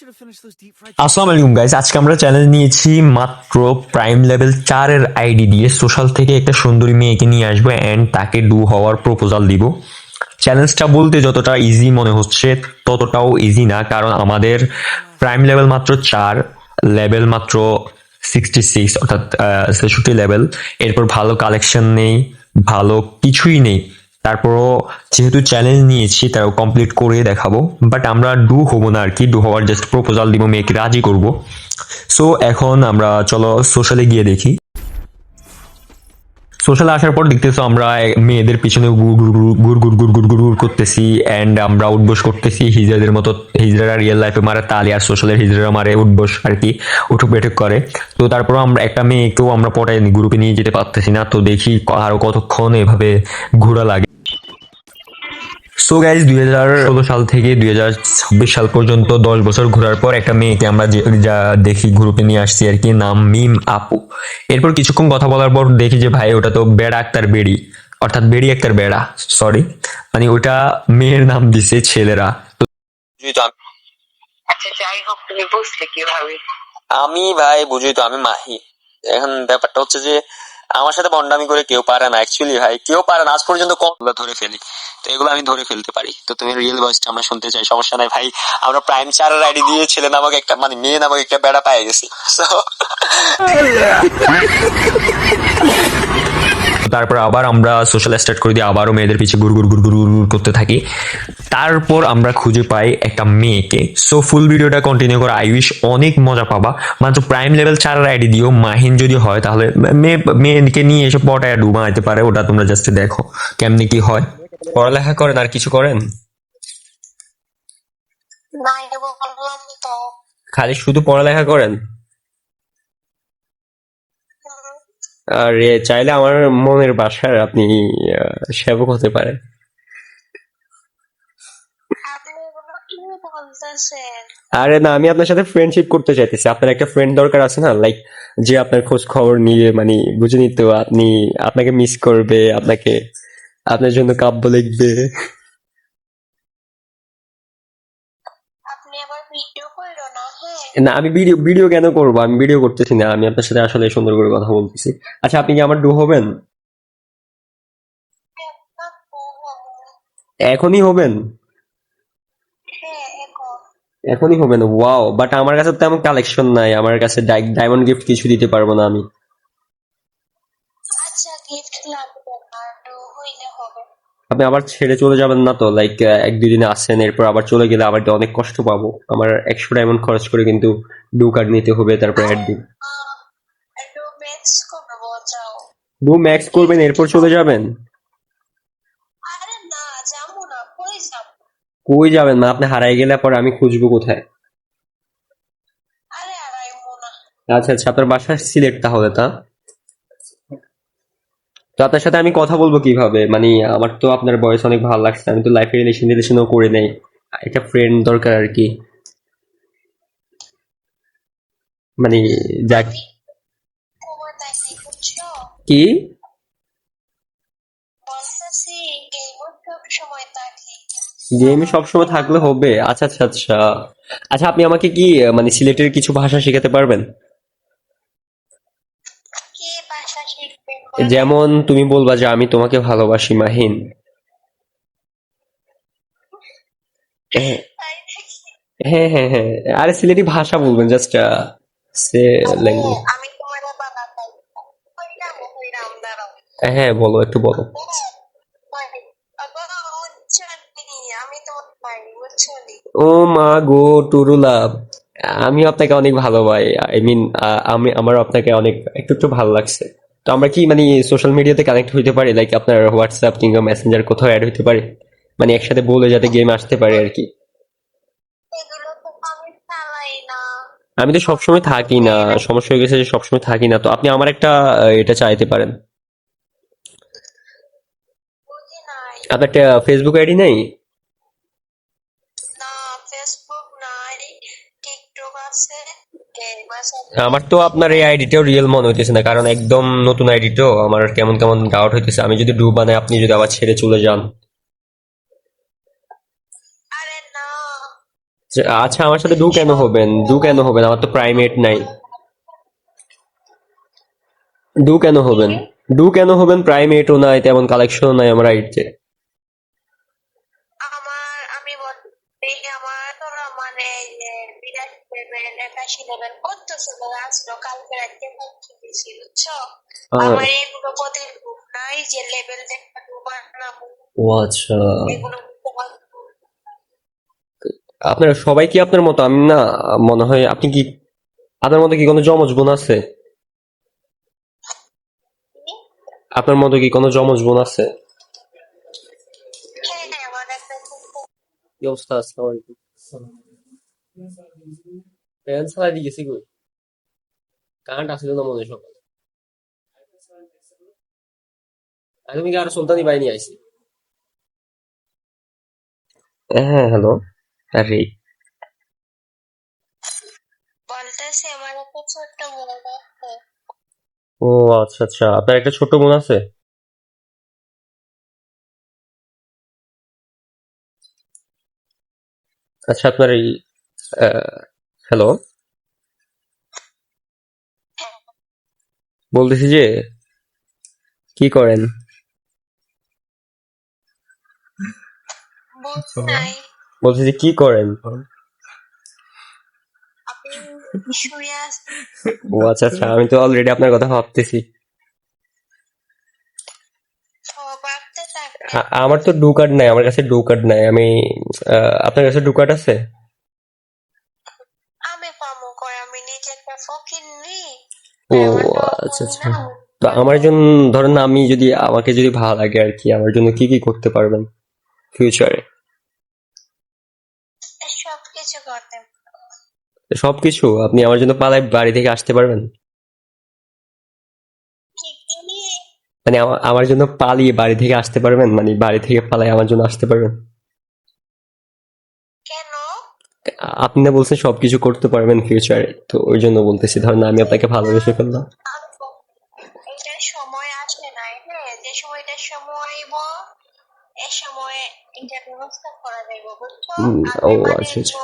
আসসালামু আলাইকুম গাইস, আজকে আমরা চ্যালেঞ্জ নিয়েছি মাত্র প্রাইম লেভেল 4 এর আইডি দিয়ে সোশ্যাল থেকে একটা সুন্দরী মেয়েকে নিয়ে আসবো এন্ড তাকে ডু হওয়ার প্রপোজাল দিব। চ্যালেঞ্জটা বলতে যতটা ইজি মনে হচ্ছে ততটাও ইজি না, কারণ আমাদের প্রাইম লেভেল মাত্র 4, লেভেল মাত্র 66 অর্থাৎ 66 লেভেল। এরপর ভালো কালেকশন নেই, ভালো কিছুই নেই। তারপরও যেহেতু চ্যালেঞ্জ নিয়েছি তাও কমপ্লিট করে দেখাবো, বাট আমরা ডু হবো না আর কি। ডু হওয়ার জাস্ট প্রপোজাল দিব, মেয়েকে রাজি করব। সো এখন আমরা চলো সোশ্যালে গিয়ে দেখি। সোশ্যালে আসার পর দেখতেছো আমরা মেয়েদের পিছনে গুড় গুড় গুড় গুড় গুড় গুড় গুড় গুড় করতেছি এন্ড আমরা উঠবোস করতেছি হিজড়াদের মতো। হিজড়ারা রিয়েল লাইফে মারে তালি, আর সোশ্যালের হিজড়ারা মারে উঠবোস আর কি, উঠুক বেঠুক করে। তো তারপর আমরা একটা মেয়েকেও আমরা পটাই গ্রুপে নিয়ে যেতে পারতেছি না। তো দেখি আরো কতক্ষণ এভাবে ঘোরা লাগে। সো গাইজ 2016 সাল থেকে 2026 সাল পর্যন্ত 10 বছর ঘোরার পর একটা মেয়েকে আমরা যা দেখি গ্রুপে নিয়ে আসছি আর কি, নাম মিম আপু। এরপর কিছুক্ষণ কথা বলার পর দেখি যে ভাই ওটা তো বেড়া আক্তার বেড়ি, অর্থাৎ বেড়ি আক্তার বেড়া, সরি, মানে ওটা মেয়ের নাম দিছে ছেলেরা। আচ্ছা যাই হোক, তুমি বুঝলে কিভাবে? আমি ভাই বুঝি তো, আমি মাহি। এখন ব্যাপারটা হচ্ছে যে আমার সাথে বন্ডামি করে কেউ পারে না, অ্যাকচুয়ালি ভাই কেউ পারে না আজ পর্যন্ত। কমগুলো ধরে ফেলি, তো এগুলো আমি ধরে ফেলতে পারি। তো তুমি রিয়েল ভয়েসটা আমরা শুনতে চাই, সমস্যা নাই ভাই। আমরা প্রাইম 4 এর আইডি দিয়ে ছেলে নামক একটা, মানে মেয়ে নামক একটা বেড়া পাই গেছি। তারপর আবার আমরা সোশ্যাল স্টার্ট করে দিই, আবারও মেয়েদের পিছিয়ে গুড় গুড় গুড় গুড় গুড় করতে থাকি। তারপর আমরা খুঁজে পাই একটা মেয়েকে। সো ফুল ভিডিওটা কন্টিনিউ করে, আই উইশ অনেক মজা পাবা। মাত্র প্রাইম লেভেল 4 এর আইডি দিও, মাহিন যদি হয় তাহলে মেয়েকে নিয়ে এসে পটায় ডুবা যেতে পারে। ওটা তোমরা জাস্ট দেখো কেমনি কি হয়। পড়ালেখা করেন আর কিছু করেন? না, বললাম তো। খালি শুধু পড়ালেখা করেন? আর চাইলে আমার মনের বাসার আপনি সেবক হতে পারেন। আপনি এগুলো কি বলতেছেন? আরে না, আমি আপনার সাথে ফ্রেন্ডশিপ করতে চাইতেছি। আপনার একটা ফ্রেন্ড দরকার আছে না, লাইক যে আপনার খোঁজ খবর নিয়ে, মানে বুঝে নিত আপনি, আপনাকে মিস করবে, আপনাকে, আপনার জন্য কাব্য লিখবে। আপনি আবার ভিডিও করলো না? হ্যাঁ না, আমি ভিডিও ভিডিও কেন করবো? আমি ভিডিও করতেছি না, আমি আপনার সাথে আসলে সুন্দর করে কথা বলতেছি। আচ্ছা, আপনি কি আমার ডু হবেন? এখনই হবেন? হ্যাঁ এখন। এখনই হবেন? ওয়াও, বাট আমার কাছে তেমন কালেকশন নাই, আমার কাছে ডায়মন্ড গিফট কিছু দিতে পারবো না আমি। আচ্ছা গিফট লাগবে না, তো হইলে হবে। আপনি আবার ছেড়ে চলে যাবেন না তো? লাইক 1-2 দিনে আসেন, এরপর আবার চলে গেলে আবার অনেক কষ্ট পাবো। আমার 100 ডায়মন্ড খরচ করে কিন্তু ডু কার্ড নিতে হবে, তারপর অ্যাড দিন। একটু ম্যাক্স করে বোঝাও। ডু ম্যাক্স করবেন এরপর চলে যাবেন? আরে না, যাবো না, কই যাবো? কই যাবেন? না আপনি হারাই গেলে পরে আমি খুঁজবো কোথায়? আরে আড়াইবো না। আচ্ছা আচ্ছা, আপনার বাসা সিলেট তাহলে, তা তো আপনার সাথে আমি কথা বলবো কিভাবে? মানে আমার তো আপনার বয়স অনেক ভালো লাগছে, আমি তো লাইফে রিলেশনও করে নেই, একটা ফ্রেন্ড দরকার আর কি। মানে যাক। আমি তোমার তাই বুঝছো? কি বলতেছি গেমও সব সময় থাকি। গেমে সবসময় থাকলে হবে? আচ্ছা আচ্ছা আচ্ছা। আচ্ছা, আপনি আমাকে কি মানে সিলেটের কিছু ভাষা শেখাতে পারবেন? কি ভাষা শিখবে? যেমন তুমি বলবা যে আমি তোমাকে ভালোবাসি মাহিন। হ্যাঁ তাই নাকি? হ্যাঁ হ্যাঁ হ্যাঁ। আরে সিলেটি ভাষা বলবেন, জাস্ট সে ল্যাঙ্গুয়েজ। আমি তোমার বানাতাম। হইরাম দাঁড়াও। হ্যাঁ বলো, একটু বলো। আমি তোমার ভাই, বুঝছো নি? ও মা গো টুরুলাভ, আমি আপনাকে অনেক ভালো ভাই, আই মিন আমি, আমার আপনাকে অনেক একটু একটু ভালো লাগছে। তো আমরা কি মানে সোশ্যাল মিডিয়াতে কানেক্ট হইতে পারি, লাইক আপনার হোয়াটসঅ্যাপ কিংবা মেসেঞ্জার কোথাও অ্যাড হইতে পারি, মানে একসাথে বলে যাতে গেম আসতে পারে আর কি। এগুলো তো আমি চালাই না। আমি তো সবসময় থাকি না, সমস্যা হয়ে গেছে যে সবসময় থাকি না। তো আপনি আমার একটা এটা চাইতে পারেন। বুঝি নাই। আপনার একটা ফেসবুক আইডি নাই? না, ফেসবুক নাই, টিকটক আছে, গেম আছে। আমার তো আপনার এই আইডিটাও রিয়েল মনে হইতেছে না, কারণ একদম নতুন আইডি তো, আমার কেমন কেমন ডাউট হইতেছে। আমি যদি ডু বানাই, আপনি যদি আবার ছেড়ে চলে যান। আরে না, আচ্ছা, আমার সাথে ডু কেন হবেন? ডু কেন হবেন? আমার তো প্রাইমেট নাই। ডু কেন হবেন? ডু কেন হবেন? প্রাইমেটও নাই, তেমন কালেকশনও নাই আমার আইডিতে। আমি বলি আমার ধরো মানে যে বিরাট লেভেল একাশি লেভেল কত ছিল আসলো কালকে রাতে খেতেছি বুঝছো। আমার এগুলো পদের বুক নাই যে লেভেল দেখা বানাবো ও আচ্ছা, এগুলো বুঝতে পারবো। আপনারা সবাই কি আপনার মতো? আমি না, মনে হয় আপনি কি, আপনার মতো কি কোনো জমজ বোন আছে? আপনার মতো কি কোনো জমজ বোন আছে? হ্যাঁ আমার একটা কি অবস্থা? আসসালামু আলাইকুম। ফ্যান চালাই দিয়ে গেছি কই? কারেন্ট আসলে না মনে হয় সকালে। আর তুমি কি আরো সুলতানি বাহিনী আইছি? হ্যাঁ, হ্যালো। আরে, বলতেছে আমার একটা ছোট্ট বোন আছে। ও আচ্ছা আচ্ছা, আপনার একটা ছোট বোন আছে? আচ্ছা, আপনার এই, হ্যালো, বলতেছি যে কি করেন? বুঝ নাই বলতেছি কি করেন? আপনি শুয়ে আছেন ও আচ্ছা আচ্ছা, আমি তো অলরেডি আপনার কথা ভাবতেছি। তো ভাবতে থাকেন। আমার তো ডু কার্ড নাই, আমার কাছে ডু কার্ড নাই। আমি, আপনার কাছে ডু কার্ড আছে? আমি পামো করে আমি নিজে একটা ফকির নি ও আমার তো আচ্ছা বোন আচ্ছা। না তো আমার জন্য, ধরেন না, আমি যদি, আমাকে যদি ভালো লাগে আর কি, আমার জন্য কি কি করতে পারবেন ফিউচারে? সব কিছু করতে সবকিছু? আপনি আমার জন্য পালাই বাড়ি থেকে আসতে পারবেন? কি কি মানে আমার জন্য পালিয়ে বাড়ি থেকে আসতে পারবেন? মানে বাড়ি থেকে পালাই আমার জন্য আসতে পারবেন? কেন আপনি না বলছেন সবকিছু করতে পারবেন ফিউচারে, তো ওই জন্য বলতেছি, ধরেন আমি আপনাকে ভালোবেসে ফেললাম। এটার সময় আসে নাই হ্যাঁ যে সময়টার সময় আইব এ সময় এটার ব্যবস্থা করা যাইব বুঝছো ও আমি মানে আচ্ছা আচ্ছা।